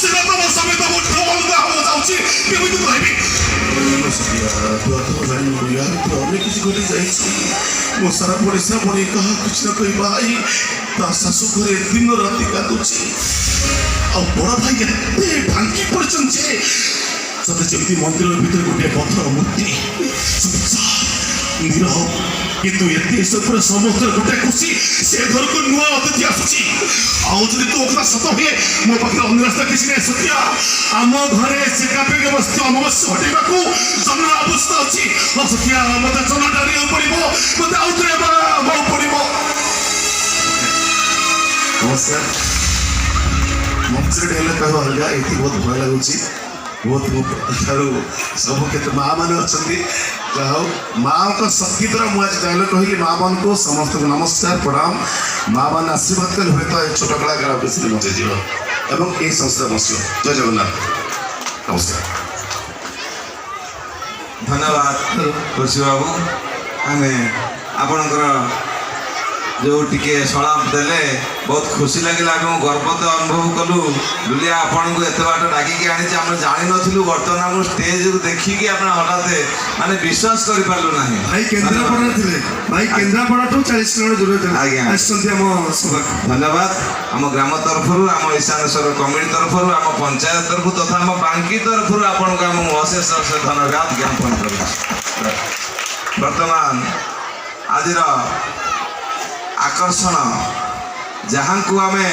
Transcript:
ସେଟା ତମ ସಮೇତ ମୋ ଅଲଗା ହବ ଯାଉଛି କେମିତି କହିବି ଅନେକ କିଛି ଘଟି ଯାଇଛି ମୋ ସାରା ପଡ଼ିଶା ପୁଣି କାହା କିଛି ନ କହି ଭାଇ ତା ଶାଶୁ ଘରେ ଦିନ ରାତି କାନ୍ଦୁଛି ଆଉ ବଡ଼ ଭାଇ ଏତେ ଢାଙ୍କି ପଡ଼ିଛନ୍ତି ଯେ ସତେ ଯେମିତି ମନ୍ଦିର ଭିତରେ ଗୋଟିଏ ପଥର ମୂର୍ତ୍ତି ନିରହ କିନ୍ତୁ ଏତେ ଉପରେ ସମସ୍ତେ ଗୋଟେ ଖୁସି ସେ ଘରକୁ ନୂଆ ଅତିଥି ଆସୁଛି ଆଉ ଯଦି ତୋ କଥା ସତ ହୁଏ ମୋ ପାଖରେ ଅନ୍ୟ ରାସ୍ତା କିଛି ନାହିଁ ସତ୍ୟା ଆମ ଘରେ ସେ କାପିକ ବସ୍ତୁ ଅମାବସ୍ୟା ହଟେଇବାକୁ ଜନ୍ମ ଅବସ୍ଥା ଅଛି ସତ୍ୟା ମତେ ଜନ୍ମ ଡାଳିବାକୁ ପଡ଼ିବ ମତେ ଆଉ ଥରେ ହେବାକୁ ପଡ଼ିବ ନମସ୍କାର ମଞ୍ଚରେ ହେଲେ କହିବା ଅଲଗା ଏଠି ବହୁତ ଭଲ ଲାଗୁଛି ବହୁତ ଠାରୁ ସବୁ କ୍ଷେତ୍ର ମା ମାନେ ଅଛନ୍ତି ଯାହା ହଉ ମାଙ୍କ ଶକ୍ତି ଦ୍ୱାରା ମୁଁ ଆଜି ଡାଇଲଗ କହିଲି ମା ମାନଙ୍କୁ ସମସ୍ତଙ୍କୁ ନମସ୍କାର ପ୍ରଣାମ ମା ମାନେ ଆଶୀର୍ବାଦ କଲେ ହୁଏତ ଏ ଛୋଟ କଳାକାର ବେଶୀ ବଞ୍ଚାଇଯିବ ଏବଂ ଏହି ସଂସ୍ଥା ବସିବ ଜୟ ଜଗନ୍ନାଥ ନମସ୍କାର ଧନ୍ୟବାଦ ତୁଳସୀ ବାବୁ ଆମେ ଆପଣଙ୍କର जो टिके सलाम देले बहुत खुशी लगे गर्व तो अनुभव कलु बुलिया आपन को एत बाट डाकिकी आनी आम जानी नु बर्तमान आम स्टेज देखिकी आप हठात माने विश्वास कर पारलु नाही भाई केंद्रापड़ा थिले भाई केंद्रापड़ा तो 40 किलोमीटर दूर थे आज्ञा आसंती हम सभा धन्यवाद आम ग्राम तरफ आम ईशानेश्वर कमिटी तरफ आम पंचायत तरफ तथा आम बांकी तरफ आपन को आम अशेष अशेष धन्यवाद ज्ञापन कर वर्तमान आज आकर्षण जहाँ को आमे